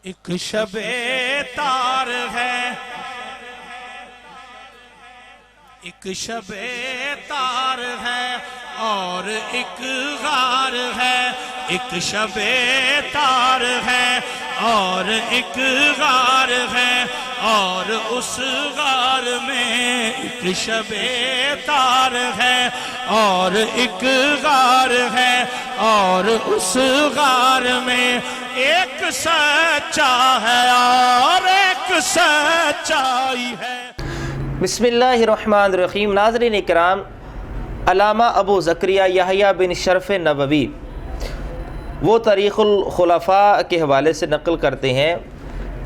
ایک شب تار ہے، ایک شب تار ہے اور ایک غار ہے، ایک شب تار ہے اور ایک غار ہے، اور اس غار میں ایک شب تار ہے اور ایک غار ہے، اور اس غار میں ایک سچا ہے اور ایک سچائی ہے۔ بسم اللہ الرحمن الرحیم۔ ناظرین اکرام، علامہ ابو زکریا یحییٰ بن شرف نووی وہ تاریخ الخلفاء کے حوالے سے نقل کرتے ہیں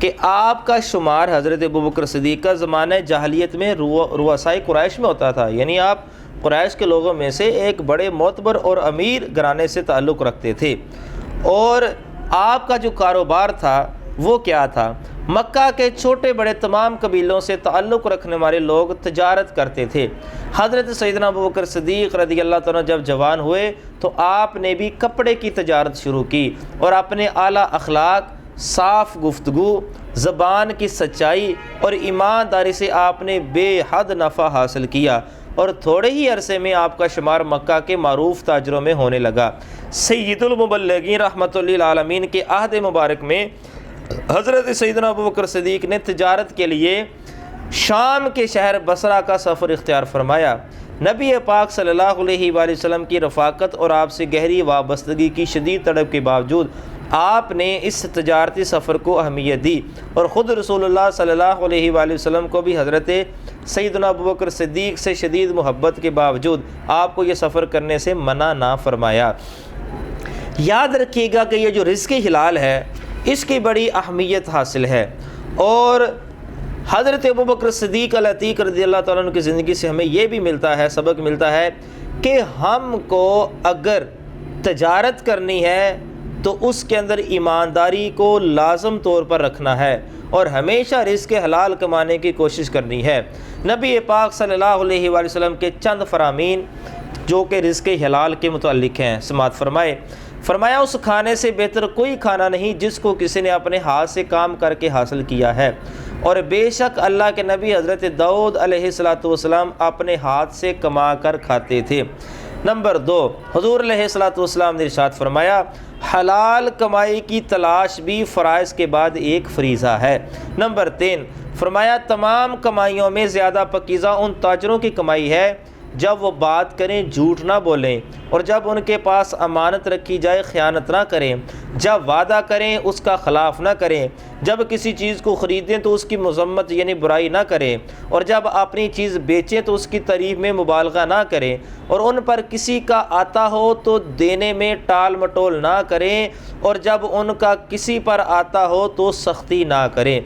کہ آپ کا شمار حضرت ابوبکر صدیق کا زمانہ جاہلیت میں رؤسائے قریش میں ہوتا تھا، یعنی آپ قریش کے لوگوں میں سے ایک بڑے معتبر اور امیر گھرانے سے تعلق رکھتے تھے، اور آپ کا جو کاروبار تھا وہ کیا تھا؟ مکہ کے چھوٹے بڑے تمام قبیلوں سے تعلق رکھنے والے لوگ تجارت کرتے تھے۔ حضرت سیدنا ابوبکر صدیق رضی اللہ تعالیٰ جب جوان ہوئے تو آپ نے بھی کپڑے کی تجارت شروع کی، اور اپنے اعلیٰ اخلاق، صاف گفتگو، زبان کی سچائی اور ایمانداری سے آپ نے بے حد نفع حاصل کیا، اور تھوڑے ہی عرصے میں آپ کا شمار مکہ کے معروف تاجروں میں ہونے لگا۔ سید المبلغین رحمۃ للعالمین کے عہد مبارک میں حضرت سیدنا ابوبکر صدیق نے تجارت کے لیے شام کے شہر بصرہ کا سفر اختیار فرمایا۔ نبی پاک صلی اللہ علیہ وآلہ وسلم کی رفاقت اور آپ سے گہری وابستگی کی شدید طلب کے باوجود آپ نے اس تجارتی سفر کو اہمیت دی، اور خود رسول اللہ صلی اللہ علیہ وآلہ وسلم کو بھی حضرت سیدنا ابوبکر صدیق سے شدید محبت کے باوجود آپ کو یہ سفر کرنے سے منع نہ فرمایا۔ یاد رکھیے گا کہ یہ جو رزق حلال ہے اس کی بڑی اہمیت حاصل ہے، اور حضرت ابوبکر صدیق العتیق رضی اللہ تعالیٰ عنہ کی زندگی سے ہمیں یہ بھی ملتا ہے، سبق ملتا ہے کہ ہم کو اگر تجارت کرنی ہے تو اس کے اندر ایمانداری کو لازم طور پر رکھنا ہے، اور ہمیشہ رزق حلال کمانے کی کوشش کرنی ہے۔ نبی پاک صلی اللہ علیہ وآلہ وسلم کے چند فرامین جو کہ رزق حلال کے متعلق ہیں، سماعت فرمایا اس کھانے سے بہتر کوئی کھانا نہیں جس کو کسی نے اپنے ہاتھ سے کام کر کے حاصل کیا ہے، اور بے شک اللہ کے نبی حضرت داؤد علیہ السلام اپنے ہاتھ سے کما کر کھاتے تھے۔ نمبر 2، حضور علیہ السلام نے ارشاد فرمایا حلال کمائی کی تلاش بھی فرائض کے بعد ایک فریضہ ہے۔ نمبر 3، فرمایا تمام کمائیوں میں زیادہ پاکیزہ ان تاجروں کی کمائی ہے جب وہ بات کریں جھوٹ نہ بولیں، اور جب ان کے پاس امانت رکھی جائے خیانت نہ کریں، جب وعدہ کریں اس کا خلاف نہ کریں، جب کسی چیز کو خریدیں تو اس کی مذمت یعنی برائی نہ کریں، اور جب اپنی چیز بیچیں تو اس کی تعریف میں مبالغہ نہ کریں، اور ان پر کسی کا آتا ہو تو دینے میں ٹال مٹول نہ کریں، اور جب ان کا کسی پر آتا ہو تو سختی نہ کریں۔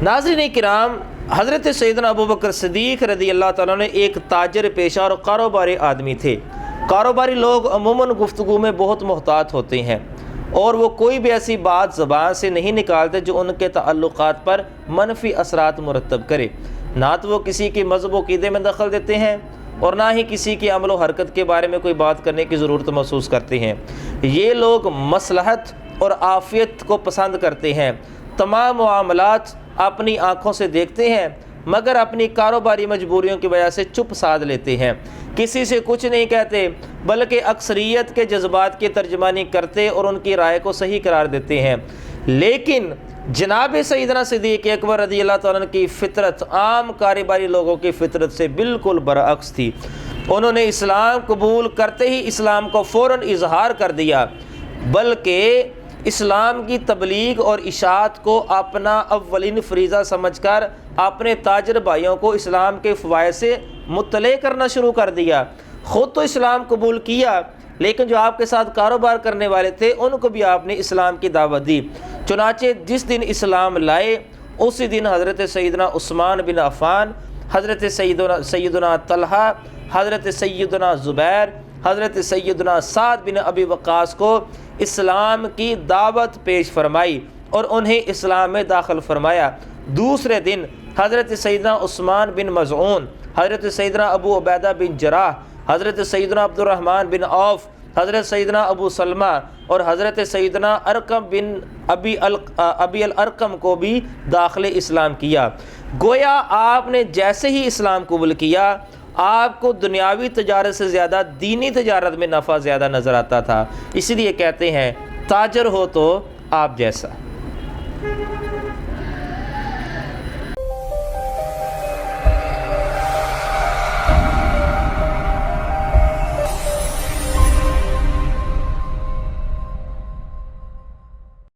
ناظرین کرام، حضرت سیدنا ابوبکر صدیق رضی اللہ تعالیٰ نے ایک تاجر پیشہ اور کاروباری آدمی تھے۔ کاروباری لوگ عموماً گفتگو میں بہت محتاط ہوتے ہیں، اور وہ کوئی بھی ایسی بات زبان سے نہیں نکالتے جو ان کے تعلقات پر منفی اثرات مرتب کرے۔ نہ تو وہ کسی کے مذہب و عقیدے میں دخل دیتے ہیں، اور نہ ہی کسی کی عمل و حرکت کے بارے میں کوئی بات کرنے کی ضرورت محسوس کرتے ہیں۔ یہ لوگ مصلحت اور عافیت کو پسند کرتے ہیں، تمام معاملات اپنی آنکھوں سے دیکھتے ہیں، مگر اپنی کاروباری مجبوریوں کی وجہ سے چپ سادھ لیتے ہیں، کسی سے کچھ نہیں کہتے بلکہ اکثریت کے جذبات کی ترجمانی کرتے اور ان کی رائے کو صحیح قرار دیتے ہیں۔ لیکن جناب سیدنا صدیق اکبر رضی اللہ تعالیٰ عنہ کی فطرت عام کاروباری لوگوں کی فطرت سے بالکل برعکس تھی۔ انہوں نے اسلام قبول کرتے ہی اسلام کو فوراً اظہار کر دیا، بلکہ اسلام کی تبلیغ اور اشاعت کو اپنا اولین فریضہ سمجھ کر اپنے تاجر بھائیوں کو اسلام کے فوائد سے مطلع کرنا شروع کر دیا۔ خود تو اسلام قبول کیا، لیکن جو آپ کے ساتھ کاروبار کرنے والے تھے ان کو بھی آپ نے اسلام کی دعوت دی۔ چنانچہ جس دن اسلام لائے اسی دن حضرت سیدنا عثمان بن عفان، حضرت سیدنا طلحہ، حضرت سیدنا زبیر، حضرت سیدنا سعد بن ابی وقاص کو اسلام کی دعوت پیش فرمائی اور انہیں اسلام میں داخل فرمایا۔ دوسرے دن حضرت سیدنا عثمان بن مظعون، حضرت سیدنا ابو عبیدہ بن جراح، حضرت سیدنا عبد الرحمن بن عوف حضرت سیدنا ابو سلمہ اور حضرت سیدنا ارقم بن ابی الارقم کو بھی داخل اسلام کیا۔ گویا آپ نے جیسے ہی اسلام قبول کیا آپ کو دنیاوی تجارت سے زیادہ دینی تجارت میں نفع زیادہ نظر آتا تھا، اسی لیے کہتے ہیں تاجر ہو تو آپ جیسا۔